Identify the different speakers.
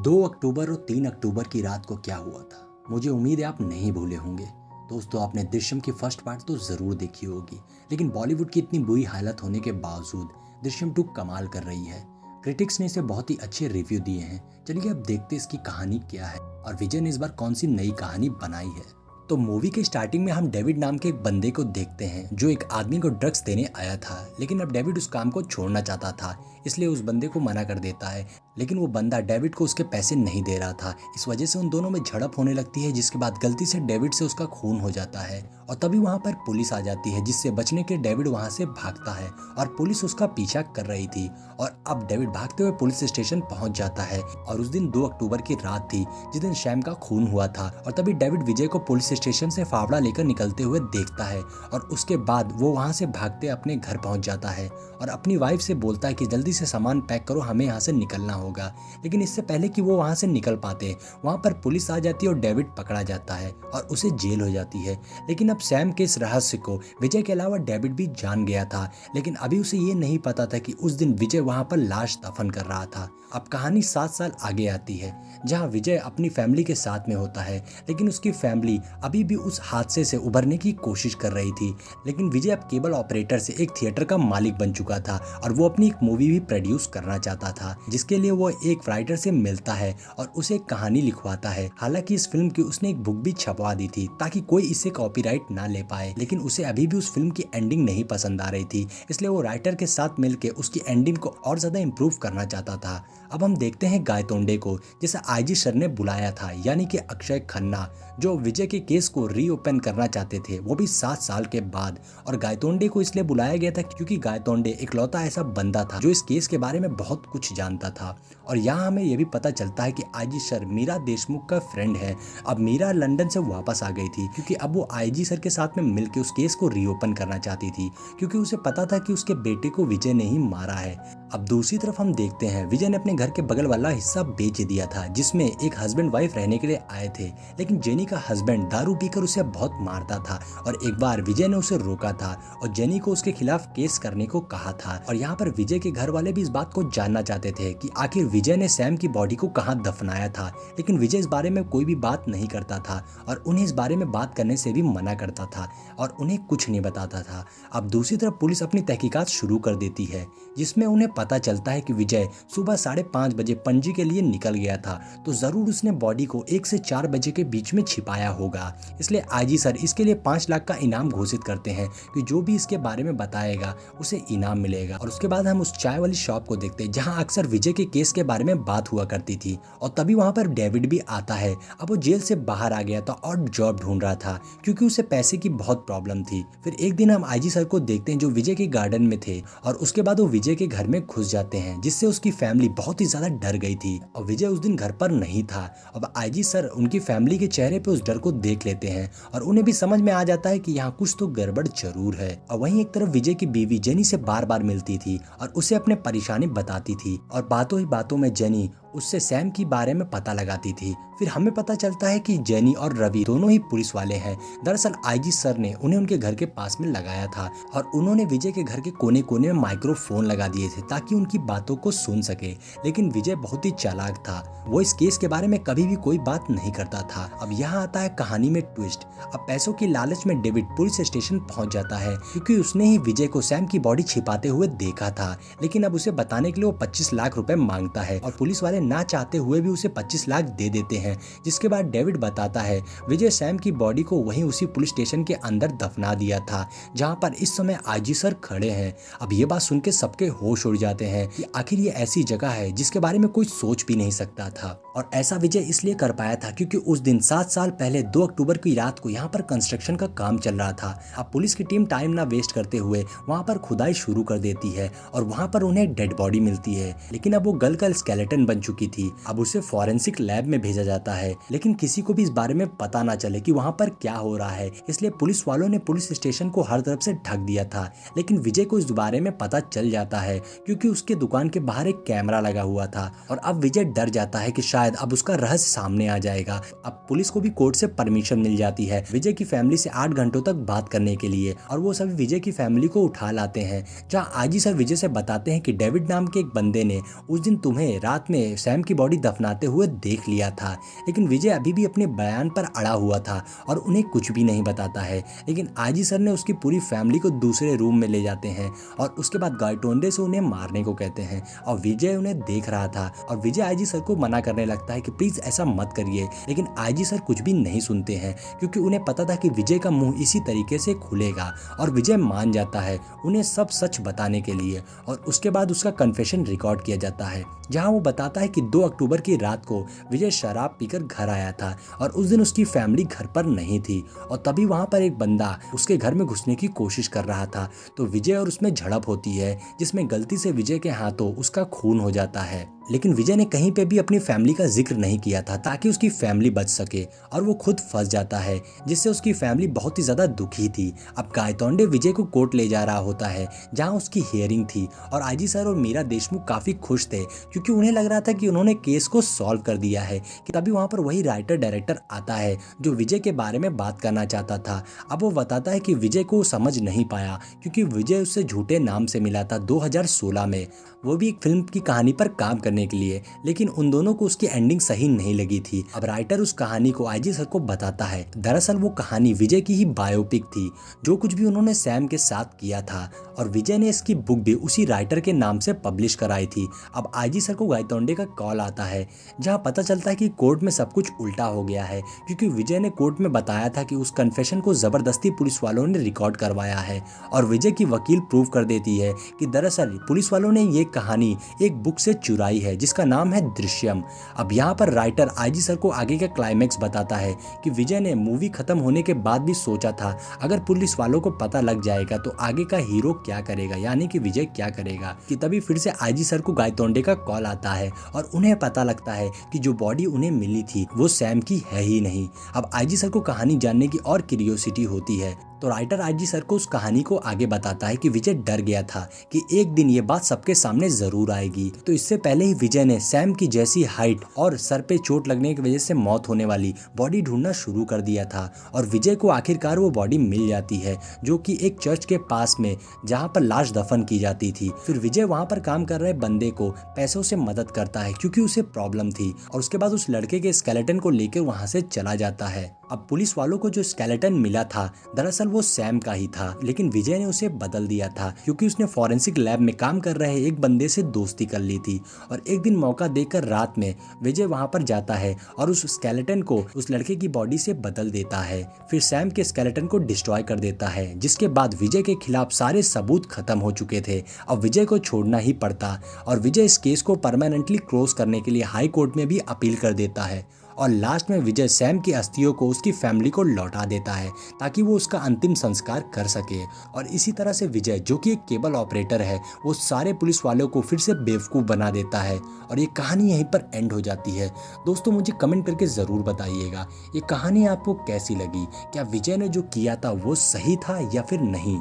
Speaker 1: 2 अक्टूबर और 3 अक्टूबर की रात को क्या हुआ था, मुझे उम्मीद है आप नहीं भूले होंगे। दोस्तों, आपने दृश्यम की फर्स्ट पार्ट तो ज़रूर देखी होगी, लेकिन बॉलीवुड की इतनी बुरी हालत होने के बावजूद दृश्यम 2 कमाल कर रही है। क्रिटिक्स ने इसे बहुत ही अच्छे रिव्यू दिए हैं। चलिए अब देखते इसकी कहानी क्या है और विजय ने इस बार कौन सी नई कहानी बनाई है। तो मूवी के स्टार्टिंग में हम डेविड नाम के एक बंदे को देखते हैं जो एक आदमी को ड्रग्स देने आया था, लेकिन अब डेविड उस काम को छोड़ना चाहता था, इसलिए उस बंदे को मना कर देता है। लेकिन वो बंदा डेविड को उसके पैसे नहीं दे रहा था। इस वजह से उन दोनों में झड़प होने लगती है, जिसके बाद गलती से डेविड से उसका खून हो जाता है और तभी वहाँ पर पुलिस आ जाती है, जिससे बचने के डेविड वहाँ से भागता है और पुलिस उसका पीछा कर रही थी। और अब डेविड भागते हुए पुलिस स्टेशन पहुँच जाता है और उस दिन 2 अक्टूबर की रात थी जिस दिन शैम का खून हुआ था। और तभी डेविड विजय को पुलिस स्टेशन से फावड़ा लेकर निकलते हुए देखता है और उसके बाद वो वहाँ से भागते अपने घर पहुँच जाता है और अपनी वाइफ से बोलता है कि जल्दी से सामान पैक करो, हमें यहाँ से निकलना होगा। लेकिन इससे पहले कि वो वहाँ से निकल पाते, वहाँ पर पुलिस आ जाती है और डेविड पकड़ा जाता है और उसे जेल हो जाती है। लेकिन अब सैम के इस रहस्य को विजय के अलावा डेविड भी जान गया था, लेकिन अभी उसे ये नहीं पता था कि उस दिन विजय वहाँ पर लाश दफन कर रहा था। अब कहानी 7 साल आगे आती है, जहाँ विजय अपनी फैमिली के साथ में होता है, लेकिन उसकी फैमिली अभी भी उस हादसे से उभरने की कोशिश कर रही थी। लेकिन विजय अब केबल ऑपरेटर से एक थिएटर का मालिक बन चुका था और वो अपनी एक मूवी भी प्रोड्यूस करना चाहता था, जिसके लिए वो एक राइटर से मिलता है और उसे एक कहानी लिखवाता है। हालांकि इस फिल्म की उसने एक बुक भी छपवा दी थी ताकि कोई इसे कॉपीराइट ना ले पाए, लेकिन उसे अभी भी उस फिल्म की एंडिंग नहीं पसंद आ रही थी, इसलिए वो राइटर के साथ मिलकर उसकी एंडिंग को और ज्यादा इम्प्रूव करना चाहता था। अब हम देखते हैं गायतोंडे को, जिसे आईजी सर ने बुलाया था, यानी कि अक्षय खन्ना, जो विजय के केस को रीओपन करना चाहते थे, वो भी 7 साल के बाद। और गायतोंडे को इसलिए बुलाया गया था क्योंकि गायतोंडे इकलौता ऐसा बंदा था जो इस केस के बारे में बहुत कुछ जानता था। और यहाँ हमें यह भी पता चलता है कि आईजी सर मीरा देशमुख का फ्रेंड है। अब मीरा लंदन से वापस आ गई थी क्योंकि अब वो आईजी सर के साथ में मिलकर उस केस को रीओपन करना चाहती थी, क्योंकि उसे पता था कि उसके बेटे को विजय ने ही मारा है। अब दूसरी तरफ हम देखते हैं विजय ने अपने घर के बगल वाला हिस्सा बेच दिया था, जिसमें एक हस्बैंड वाइफ रहने के लिए आए थे, लेकिन जेनी का हस्बैंड दारू पीकर उसे बहुत मारता था और एक बार विजय ने उसे रोका था और जेनी को उसके खिलाफ केस करने को कहा था। और यहाँ पर विजय के घर वाले भी इस बात को जानना चाहते थे कि आखिर विजय ने सैम की बॉडी को कहाँ दफनाया था, लेकिन विजय इस बारे में कोई भी बात नहीं करता था और उन्हें इस बारे में बात करने से भी मना करता था और उन्हें कुछ नहीं बताता था। अब दूसरी तरफ पुलिस अपनी तहकीकात शुरू कर देती है, जिसमें उन्हें पता चलता है कि विजय सुबह 5:30 बजे पणजी के लिए निकल गया था, तो जरूर उसने बॉडी को 1 से 4 बजे के बीच में छिपाया होगा। इसलिए आईजी सर इसके लिए 5 लाख का इनाम घोषित करते हैं कि जो भी इसके बारे में बताएगा उसे इनाम मिलेगा। और उसके बाद हम उस चाय वाली शॉप को देखते हैं जहां अक्सर विजय के केस के बारे में बात हुआ करती थी और तभी वहां पर डेविड भी आता है। अब वो जेल से बाहर आ गया था और जॉब ढूंढ रहा था क्योंकि उसे पैसे की बहुत प्रॉब्लम थी। फिर एक दिन हम आईजी सर को देखते हैं जो विजय के गार्डन में थे और उसके बाद वो विजय के घर में घुस जाते हैं, जिससे उसकी फैमिली बहुत ही ज्यादा डर गई थी और विजय उस दिन घर पर नहीं था। अब आईजी सर उनकी फैमिली के चेहरे पे उस डर को देख लेते हैं और उन्हें भी समझ में आ जाता है कि यहाँ कुछ तो गड़बड़ जरूर है। और वहीं एक तरफ विजय की बीवी जेनी से बार बार मिलती थी और उसे अपने परेशानी बताती थी और बातों ही बातों में जेनी उससे सैम की बारे में पता लगाती थी। फिर हमें पता चलता है कि जेनी और रवि दोनों ही पुलिस वाले हैं। दरअसल आईजी सर ने उन्हें उनके घर के पास में लगाया था और उन्होंने विजय के घर के कोने कोने में माइक्रोफोन लगा दिए थे ताकि उनकी बातों को सुन सके। लेकिन विजय बहुत ही चालाक था, वो इस केस के बारे में कभी भी कोई बात नहीं करता था। अब यहाँ आता है कहानी में ट्विस्ट। अब पैसों की लालच में डेविड पुलिस स्टेशन पहुंच जाता है क्योंकि उसने ही विजय को सैम की बॉडी छिपाते हुए देखा था, लेकिन अब उसे बताने के लिए वो 25 लाख रुपए मांगता है और पुलिस वाले ना चाहते हुए भी उसे 25 लाख दे देते हैं। जिसके बाद डेविड बताता है विजय सैम की बॉडी को वहीं उसी पुलिस स्टेशन के अंदर दफना दिया था जहां पर इस समय आईजी सर खड़े हैं। अब ये बात सुन के सबके होश उड़ जाते हैं कि आखिर ये ऐसी जगह है जिसके बारे में कोई सोच भी नहीं सकता था। और ऐसा विजय इसलिए कर पाया था क्योंकि उस दिन 7 साल पहले 2 अक्टूबर की रात को यहाँ पर कंस्ट्रक्शन का काम चल रहा था। अब पुलिस की टीम टाइम ना वेस्ट करते हुए वहाँ पर खुदाई शुरू कर देती है और वहाँ पर उन्हें डेड बॉडी मिलती है, लेकिन अब वो गल का स्केलेटन बन चुकी थी। अब उसे फॉरेंसिक लैब में भेजा जाता है, लेकिन किसी को भी इस बारे में पता ना चले कि वहाँ पर क्या हो रहा है, इसलिए पुलिस वालों ने पुलिस स्टेशन को हर तरफ से ढक दिया था। लेकिन विजय को इस बारे में पता चल जाता है क्योंकि उसके दुकान के बाहर एक कैमरा लगा हुआ था और अब विजय डर जाता है कि शायद अब उसका रहस्य सामने आ जाएगा। अब पुलिस को भी कोर्ट से परमिशन मिल जाती है विजय की फैमिली से 8 घंटों तक बात करने के लिए और वो सभी विजय की फैमिली को उठा लाते हैं, जहाँ आईजी सर विजय से बताते हैं कि डेविड नाम के एक बंदे ने उस दिन तुम्हें रात में सैम की बॉडी दफनाते हुए देख लिया था। लेकिन विजय अभी भी अपने बयान पर अड़ा हुआ था और उन्हें कुछ भी नहीं बताता है। लेकिन आईजी सर ने उसकी पूरी फैमिली को दूसरे रूम में ले जाते हैं और उसके बाद गायतोंडे से उन्हें मारने को कहते हैं और विजय उन्हें देख रहा था और विजय आईजी सर को मना करने लगता है कि प्लीज ऐसा मत करिए। लेकिन आईजी सर कुछ भी नहीं सुनते हैं क्योंकि उन्हें पता था कि विजय का मुंह इसी तरीके से खुलेगा और विजय मान जाता है उन्हें सब सच बताने के लिए। और उसके बाद उसका कन्फेशन रिकॉर्ड किया जाता है जहां वो बताता है कि 2 अक्टूबर की रात को विजय शराब पीकर घर आया था और उस दिन उसकी फैमिली घर पर नहीं थी और तभी वहां पर एक बंदा उसके घर में घुसने की कोशिश कर रहा था। तो विजय और उसमें झड़प होती है जिसमें गलती से विजय के हाथों उसका खून हो जाता है। लेकिन विजय ने कहीं पे भी अपनी फैमिली का जिक्र नहीं किया था ताकि उसकी फैमिली बच सके और वो खुद फंस जाता है जिससे उसकी फैमिली बहुत ही ज्यादा दुखी थी। अब गायतोंडे विजय को कोर्ट ले जा रहा होता है जहां उसकी हियरिंग थी और आईजी सर और मीरा देशमुख काफी खुश थे क्योंकि उन्हें लग रहा था कि उन्होंने केस को सॉल्व कर दिया है। कि तभी वहां पर वही राइटर डायरेक्टर आता है जो विजय के बारे में बात करना चाहता था। अब वो बताता है कि विजय को समझ नहीं पाया क्योंकि विजय उससे झूठे नाम से मिला था 2016 में, वो भी एक फिल्म की कहानी पर काम करने के लिए। लेकिन उन दोनों को उसकी एंडिंग सही नहीं लगी थी। अब राइटर उस कहानी को आईजी सर को बताता है। दरअसल वो कहानी विजय की ही बायोपिक थी, जो कुछ भी उन्होंने सैम के साथ किया था और विजय ने इसकी बुक भी उसी राइटर के नाम से पब्लिश कराई थी। अब आईजी सर को गायतोंडे का कॉल आता है जहां पता चलता है कि कोर्ट में सब कुछ उल्टा हो गया है क्योंकि विजय ने कोर्ट में बताया था कि उस कन्फेशन को जबरदस्ती पुलिस वालों ने रिकॉर्ड करवाया है और विजय की वकील प्रूव कर देती है कि दरअसल पुलिस वालों ने ये कहानी एक बुक से चुराई है जिसका नाम है दृश्यम। अब यहाँ पर राइटर आईजी सर को आगे का क्लाइमैक्स बताता है कि विजय ने मूवी खत्म होने के बाद भी सोचा था अगर पुलिस वालों को पता लग जाएगा तो आगे का हीरो क्या करेगा, यानी कि विजय क्या करेगा। कि तभी फिर से आईजी सर को गायतोंडे का कॉल आता है और उन्हें पता लगता है कि जो बॉडी उन्हें मिली थी वो सैम की है ही नहीं। अब आईजी सर को कहानी जानने की और क्यूरियोसिटी होती है तो राइटर आईजी सर को उस कहानी को आगे बताता है कि विजय डर गया था कि एक दिन ये बात सबके सामने जरूर आएगी। तो इससे पहले ही विजय ने सैम की जैसी हाइट और सर पे चोट लगने की वजह से मौत होने वाली बॉडी ढूंढना शुरू कर दिया था और विजय को आखिरकार वो बॉडी मिल जाती है जो कि एक चर्च के पास में जहाँ पर लाश दफन की जाती थी। फिर विजय वहाँ पर काम कर रहे बंदे को पैसों से मदद करता है क्योंकि उसे प्रॉब्लम थी और उसके बाद उस लड़के के स्केलेटन को लेकर वहाँ से चला जाता है। अब पुलिस वालों को जो स्केलेटन मिला था दरअसल वो सैम का ही था, लेकिन विजय ने उसे बदल दिया था क्योंकि उसने फॉरेंसिक लैब में काम कर रहे एक बंदे से दोस्ती कर ली थी। और एक दिन मौका देकर रात में विजय वहां पर जाता है और उस स्केलेटन को उस लड़के की बॉडी से बदल देता है। फिर सैम के स्केलेटन को डिस्ट्रॉय कर देता है जिसके बाद विजय के खिलाफ सारे सबूत खत्म हो चुके थे। अब विजय को छोड़ना ही पड़ता और विजय इस केस को परमानेंटली क्लोज करने के लिए हाई कोर्ट में भी अपील कर देता है और लास्ट में विजय सैम की अस्थियों को उसकी फैमिली को लौटा देता है ताकि वो उसका अंतिम संस्कार कर सके। और इसी तरह से विजय जो कि एक केबल ऑपरेटर है वो सारे पुलिस वालों को फिर से बेवकूफ़ बना देता है और ये कहानी यहीं पर एंड हो जाती है। दोस्तों मुझे कमेंट करके ज़रूर बताइएगा ये कहानी आपको कैसी लगी, क्या विजय ने जो किया था वो सही था या फिर नहीं।